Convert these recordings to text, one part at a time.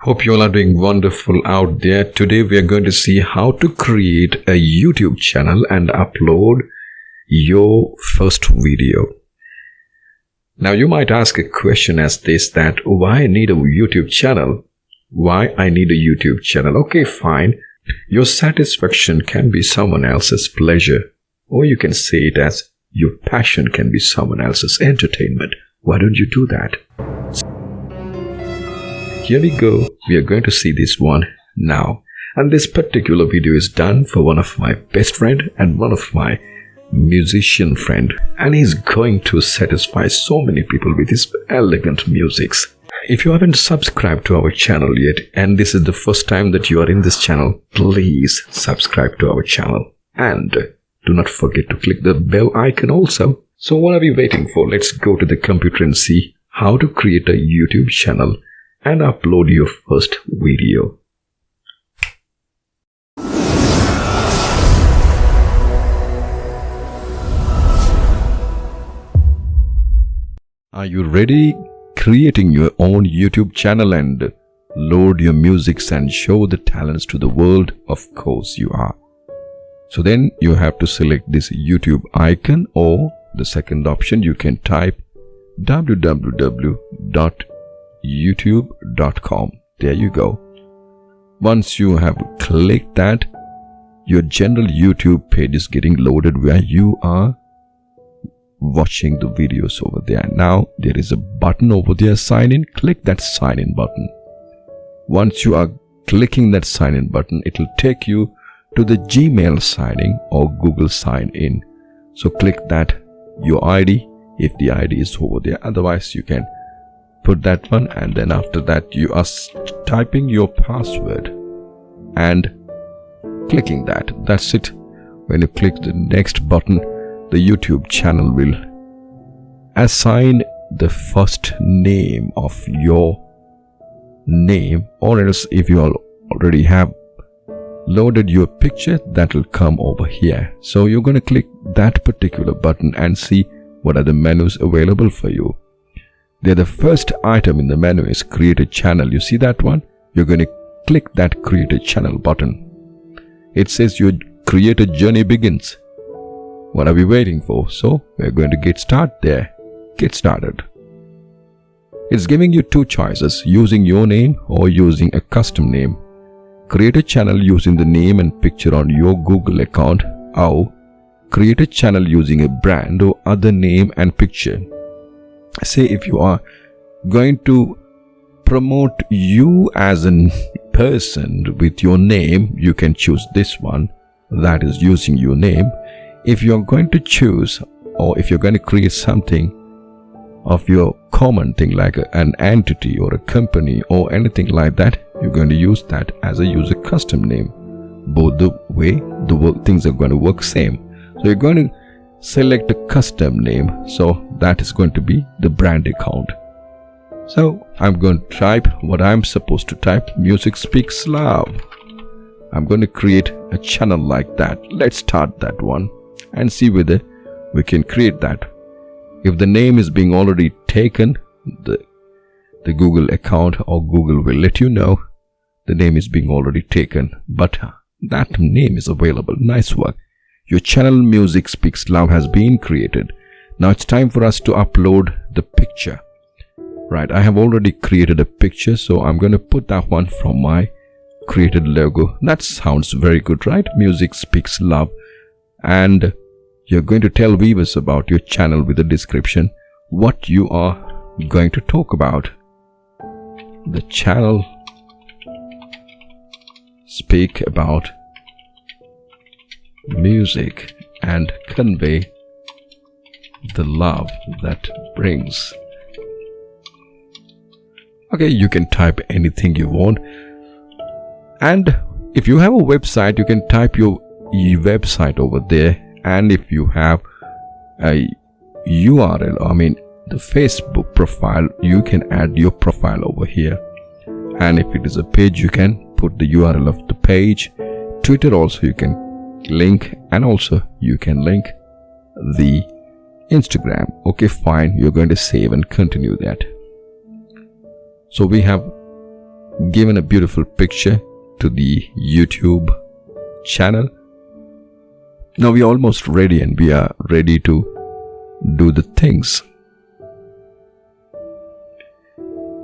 Hope you all are doing wonderful out there. Today we are going to see how to create a YouTube channel and upload your first video. Now you might ask a question as this, that why I need a YouTube channel? Why I need a YouTube channel? Okay, fine. Your satisfaction can be someone else's pleasure, or you can say it as your passion can be someone else's entertainment. Why don't you do that? Here we go. We are going to see this one now. And this particular video is done for one of my best friend and one of my musician friend. And he's going to satisfy so many people with his elegant musics. If you haven't subscribed to our channel yet, and this is the first time that you are in this channel, please subscribe to our channel. And do not forget to click the bell icon also. So what are we waiting for? Let's go to the computer and see how to create a YouTube channel and upload your first video. Are you ready? Creating your own YouTube channel and load your musics and show the talents to the world? Of course you are. So then you have to select this YouTube icon, or the second option you can type www.youtube.com. There you go. Once you have clicked that, your general YouTube page is getting loaded where you are watching the videos over there. Now there is a button over there, sign in. Click that sign in button. Once you are clicking that sign in button, it will take you to the Gmail signing or Google sign in. So click that, your ID, if the ID is over there. Otherwise you can put that one, and then after that you are typing your password and clicking that. That's it. When you click the next button, the YouTube channel will assign the first name of your name, or else if you already have loaded your picture, that will come over here. So you're going to click that particular button and see what are the menus available for you. There, the first item in the menu is create a channel. You see that one? You're going to click that create a channel button. It says your creator journey begins. What are we waiting for? So we're going to get started there. Get started. It's giving you two choices, using your name or using a custom name. Create a channel using the name and picture on your Google account, or create a channel using a brand or other name and picture. Say if you are going to promote you as a person with your name, you can choose this one, that is using your name. If you're going to choose, or if you're going to create something of your common thing like an entity or a company or anything like that, you're going to use that as a user custom name. Both the way the things are going to work same. So you're going to select a custom name, so that is going to be the brand account. So I'm going to type what I'm supposed to type, Music Speaks Love. I'm going to create a channel like that. Let's start that one and see whether we can create that. If the name is being already taken, the Google account or Google will let you know the name is being already taken, but that name is available. Nice work. Your channel Music Speaks Love has been created. Now it's time for us to upload the picture. Right, I have already created a picture, so I'm going to put that one from my created logo. That sounds very good, right? Music Speaks Love. And you're going to tell viewers about your channel with a description, what you are going to talk about. The channel speak about music and convey the love that brings. Okay, you can type anything you want. And if you have a website, you can type your website over there. And if you have a URL, I mean the Facebook profile, you can add your profile over here. And if it is a page, you can put the URL of the page. Twitter also you can link, and also you can link the Instagram. Okay, fine. You're going to save and continue that. So we have given a beautiful picture to the YouTube channel. Now we are almost ready, and we are ready to do the things.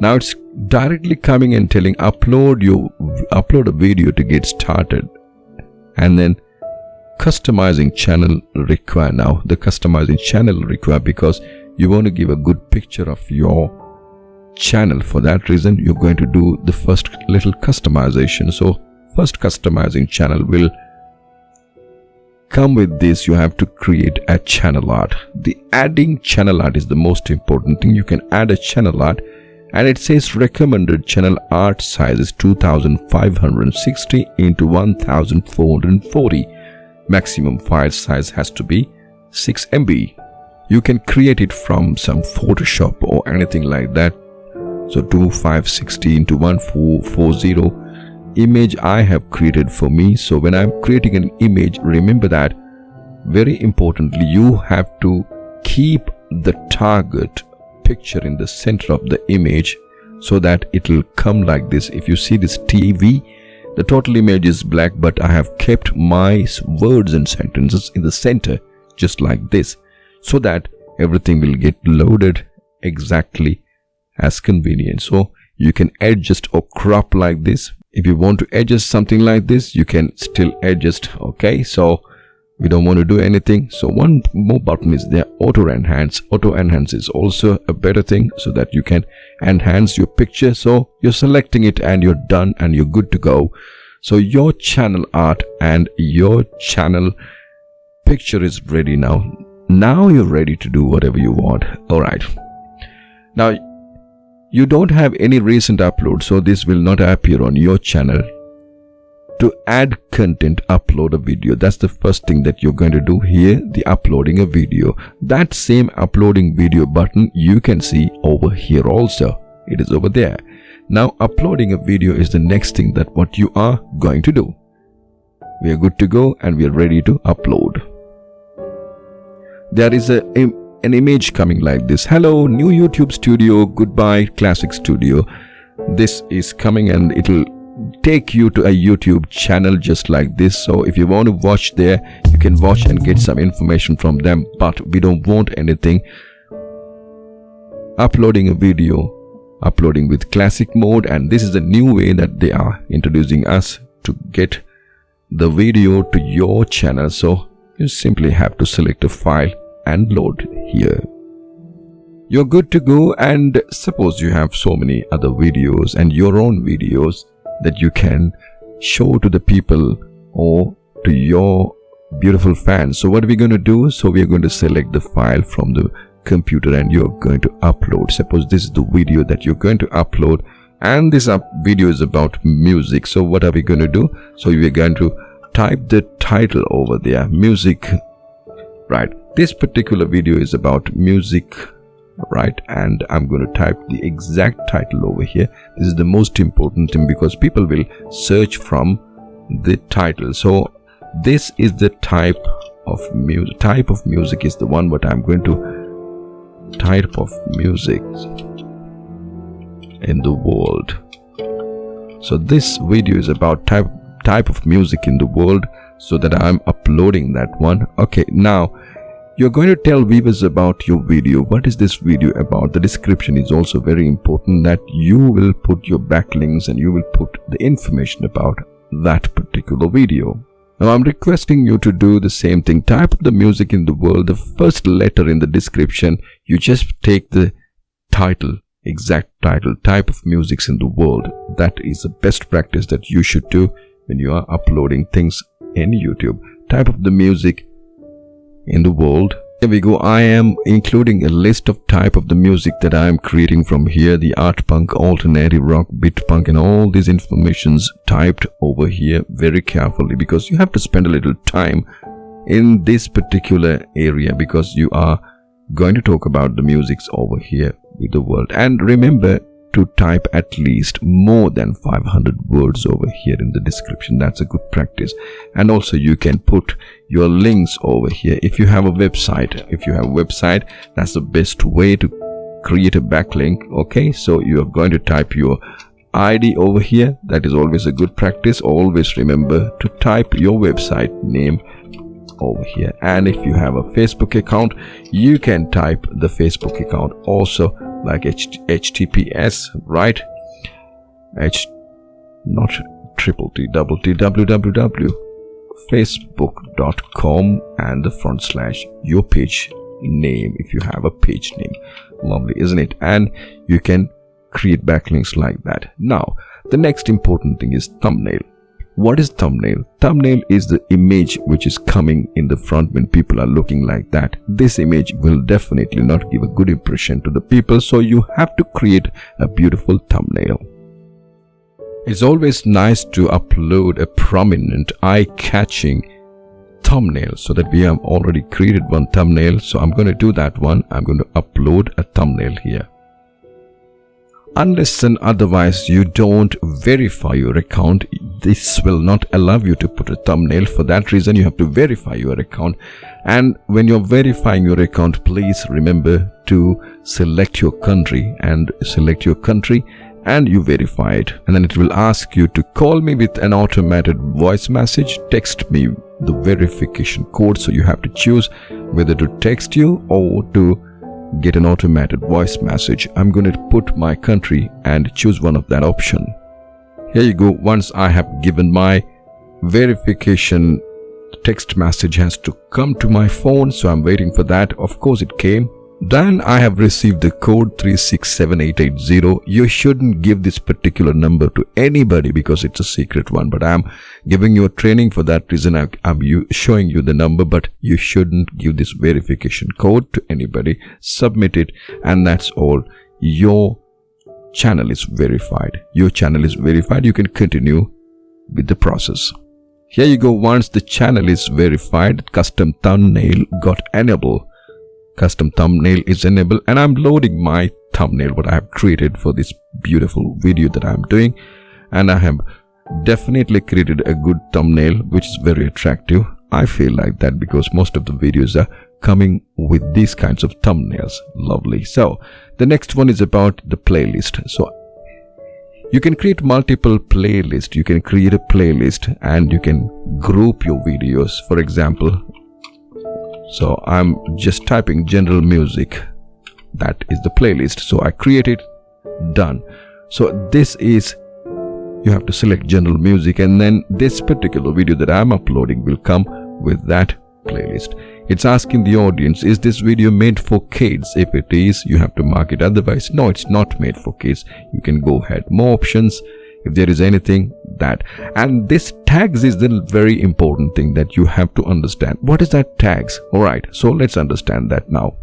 Now it's directly coming and telling upload a video to get started, and then customizing channel require. Now the customizing channel require because you want to give a good picture of your channel. For that reason, you're going to do the first little customization. So first customizing channel will come with this. You have to create a channel art. The adding channel art is the most important thing. You can add a channel art, and it says recommended channel art size is 2560 into 1440. Maximum file size has to be 6 MB. You can create it from some Photoshop or anything like that. So 2560 into 1440 image I have created for me. So when I'm creating an image, remember that very importantly, you have to keep the target picture in the center of the image so that it will come like this. If you see this TV, the total image is black, but I have kept my words and sentences in the center just like this, so that everything will get loaded exactly as convenient. So you can adjust or crop like this. If you want to adjust something like this, you can still adjust. Okay, so we don't want to do anything. So one more button is there, auto enhance. Auto enhance is also a better thing, so that you can enhance your picture. So you're selecting it and you're done and you're good to go. So your channel art and your channel picture is ready now. Now you're ready to do whatever you want. All right. Now you don't have any recent upload, so this will not appear on your channel. To add content, upload a video. That's the first thing that you're going to do here, the uploading a video. That same uploading video button you can see over here also. It is over there. Now uploading a video is the next thing that what you are going to do. We are good to go and we are ready to upload. There is an image coming like this. Hello, new YouTube studio, goodbye classic studio. This is coming and it will take you to a YouTube channel just like this. So if you want to watch there, you can watch and get some information from them, but we don't want anything. Uploading a video, uploading with classic mode, and this is a new way that they are introducing us to get the video to your channel. So you simply have to select a file and load here. You're good to go. And suppose you have so many other videos and your own videos that you can show to the people or to your beautiful fans. So what are we going to do? So we are going to select the file from the computer and you're going to upload. Suppose this is the video that you're going to upload, and this video is about music. So what are we going to do? So we're going to type the title over there, music, right? This particular video is about music, right? And I'm going to type the exact title over here. This is the most important thing because people will search from the title. So this is the type of music. Type of music is the one what I'm going to type of music in the world. So this video is about type of music in the world, so that I'm uploading that one. Okay, now you're going to tell viewers about your video. What is this video about? The description is also very important, that you will put your backlinks and you will put the information about that particular video. Now I'm requesting you to do the same thing. Type of the music in the world, the first letter in the description, you just take the title, exact title, type of music in the world. That is the best practice that you should do when you are uploading things in YouTube. Type of the music in the world. Here we go. I am including a list of type of the music that I am creating from here. The art punk, alternative rock, beat punk, and all these informations typed over here very carefully, because you have to spend a little time in this particular area, because you are going to talk about the musics over here with the world. And remember to type at least more than 500 words over here in the description. That's a good practice. And also you can put your links over here. If you have a website, that's the best way to create a backlink. Okay, so you're going to type your ID over here. That is always a good practice. Always remember to type your website name over here. And if you have a Facebook account, you can type the Facebook account also, like HTTPS, right? Not triple T, double T, www.facebook.com and the / your page name if you have a page name. Lovely, isn't it? And you can create backlinks like that. Now, the next important thing is thumbnail. What is thumbnail? Thumbnail is the image which is coming in the front when people are looking like that. This image will definitely not give a good impression to the people, so you have to create a beautiful thumbnail. It's always nice to upload a prominent, eye-catching thumbnail, so that we have already created one thumbnail. So I'm going to do that one. I'm going to upload a thumbnail here. Unless and otherwise you don't verify your account, this will not allow you to put a thumbnail. For that reason, you have to verify your account. And when you're verifying your account, please remember to select your country and you verify it. And then it will ask you to call me with an automated voice message. Text me the verification code. So you have to choose whether to text you or to get an automated voice message. I'm going to put my country and choose one of that option. Here you go. Once I have given my verification, text message has to come to my phone, so I'm waiting for that. Of course it came. Then I have received the code 367880. You shouldn't give this particular number to anybody because it's a secret one, but I'm giving you a training. For that reason, I'm showing you the number, but you shouldn't give this verification code to anybody. Submit it, and that's all. Your channel is verified. You can continue with the process. Here you go. Once the channel is verified, custom thumbnail got enabled. Custom thumbnail is enabled, and I'm loading my thumbnail what I have created for this beautiful video that I'm doing. And I have definitely created a good thumbnail which is very attractive. I feel like that because most of the videos are coming with these kinds of thumbnails. Lovely. So the next one is about the playlist. So you can create multiple playlists. You can create a playlist and you can group your videos. For example, so I'm just typing general music. That is the playlist. So I create it, done. So this is, you have to select general music, and then this particular video that I'm uploading will come with that playlist. It's asking the audience, is this video made for kids? If it is, you have to mark it. Otherwise, no, it's not made for kids. You can go ahead. More options if there is anything that. And this tags is the very important thing that you have to understand. What is that tags? Alright, so let's understand that now.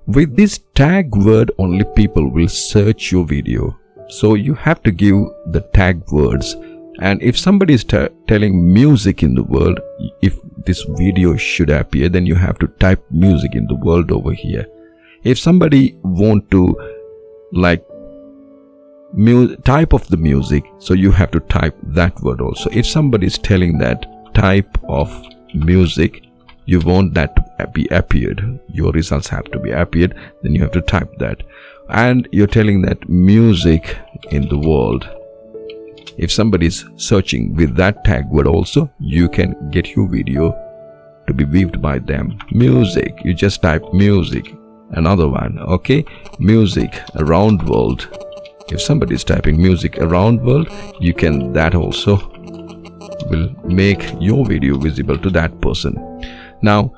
With this tag word, only people will search your video. So you have to give the tag words. And if somebody is telling music in the world, if this video should appear, then you have to type music in the world over here. If somebody want to like type of the music, so you have to type that word also. If somebody is telling that type of music, you want that to be appeared, your results have to be appeared, then you have to type that. And you're telling that music in the world, if somebody is searching with that tag word also, you can get your video to be viewed by them. Music, you just type music. Another one, okay, music around world. If somebody is typing music around world, you can, that also will make your video visible to that person. Now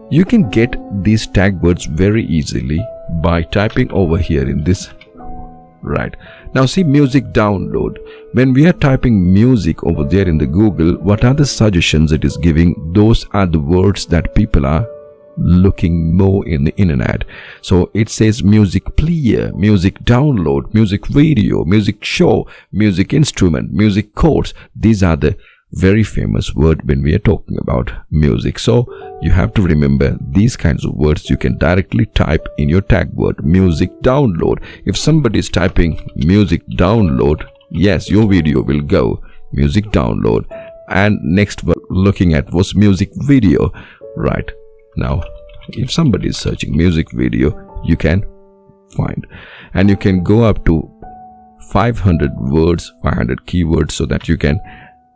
you can get these tag words very easily by typing over here in this. Right now, see music download. When we are typing music over there in the Google, what are the suggestions it is giving? Those are the words that people are looking more in the internet. So it says music player, music download, music video, music show, music instrument, music chords. These are the very famous words when we are talking about music. So you have to remember these kinds of words. You can directly type in your tag word music download. If somebody is typing music download, yes, your video will go music download. And next we're looking at was music video. Right now, if somebody is searching music video, you can find, and you can go up to 500 words, 500 keywords, so that you can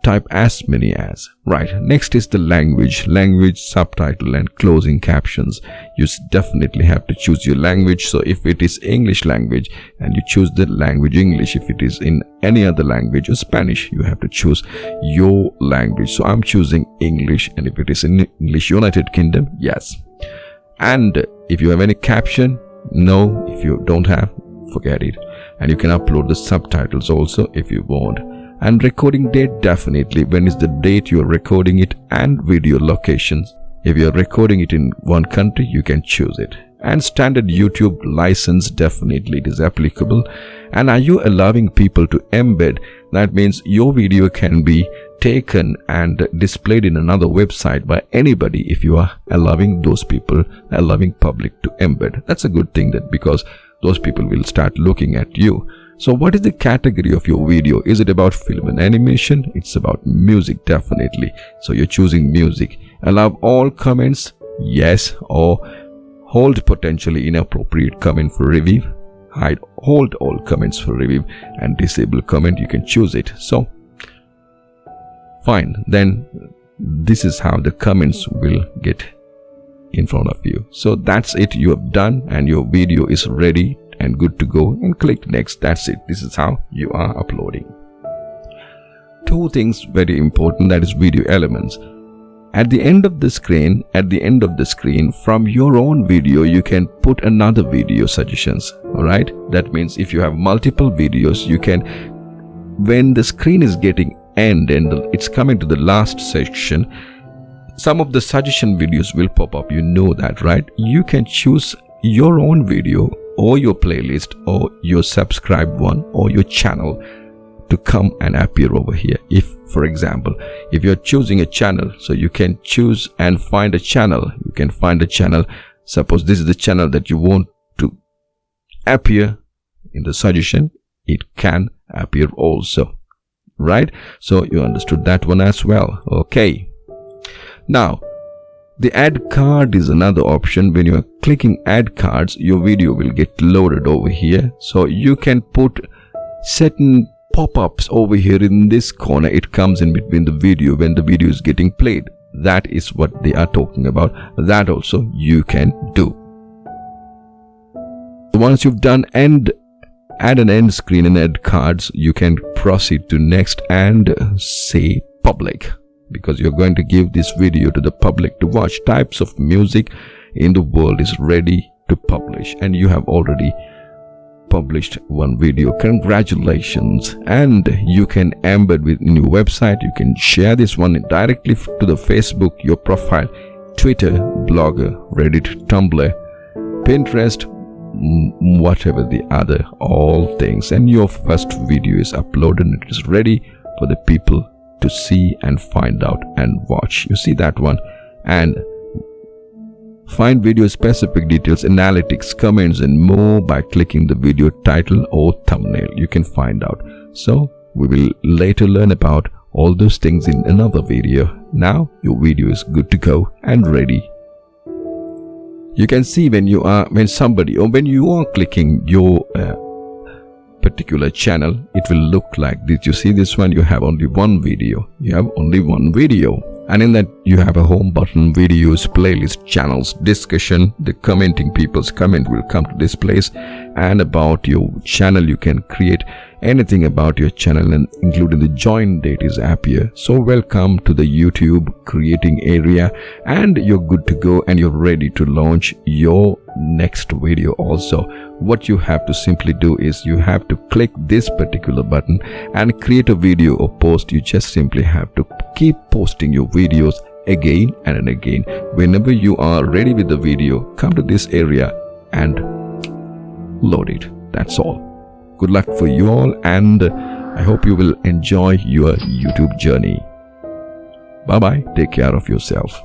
type as many as. Right, next is the language, subtitle and closing captions. You definitely have to choose your language. So if it is English language, and you choose the language English. If it is in any other language or Spanish, you have to choose your language. So I'm choosing English, and if it is in English United Kingdom, yes. And if you have any caption, no. If you don't have, forget it. And you can upload the subtitles also if you want. And recording date, definitely when is the date you are recording it, and video locations. If you are recording it in one country, you can choose it. And standard YouTube license, definitely it is applicable. And are you allowing people to embed? That means your video can be taken and displayed in another website by anybody if you are allowing those people, allowing public to embed. That's a good thing, that because those people will start looking at you. So what is the category of your video? Is it about film and animation? It's about music, definitely. So you're choosing music. Allow all comments, yes, or hold potentially inappropriate comment for review. Hold all comments for review, and disable comment, you can choose it. So fine, then this is how the comments will get in front of you. So that's it, you have done, and your video is ready and good to go, and click next. That's it. This is how you are uploading. Two things very important, that is video elements. At the end of the screen, from your own video, you can put another video suggestions. Alright, that means if you have multiple videos, you can, when the screen is getting end and it's coming to the last section, some of the suggestion videos will pop up. You know that, right? You can choose your own video or your playlist or your subscribed one or your channel to come and appear over here. If, for example, if you're choosing a channel, so you can choose and find a channel. You can find a channel. Suppose this is the channel that you want to appear in the suggestion. It can appear also, right? So you understood that one as well. Okay. Now, the add card is another option. When you are clicking add cards, your video will get loaded over here. So you can put certain pop-ups over here in this corner. It comes in between the video when the video is getting played. That is what they are talking about. That also you can do. Once you've done add an end screen and add cards, you can proceed to next and say public, because you're going to give this video to the public to watch. Types of music in the world is ready to publish, and you have already published one video. Congratulations. And you can embed within your website. You can share this one directly to the Facebook, your profile, Twitter, Blogger, Reddit, Tumblr, Pinterest, whatever the other, all things. And your first video is uploaded and it is ready for the people to see and find out and watch. You see that one. And find video specific details, analytics, comments and more by clicking the video title or thumbnail. You can find out. So we will later learn about all those things in another video. Now your video is good to go and ready. You can see when you are clicking your particular channel, it will look like this. You see this one, you have only one video. And in that you have a home button, videos, playlist, channels, discussion. The commenting people's comment will come to this place. And about your channel, you can create anything about your channel, and including the join date is appear. So welcome to the YouTube creating area, and you're good to go and you're ready to launch your next video also. What you have to simply do is you have to click this particular button and create a video or post. You just simply have to keep posting your videos again and again. Whenever you are ready with the video, come to this area and load it. That's all. Good luck for you all, and I hope you will enjoy your YouTube journey. Bye bye. Take care of yourself.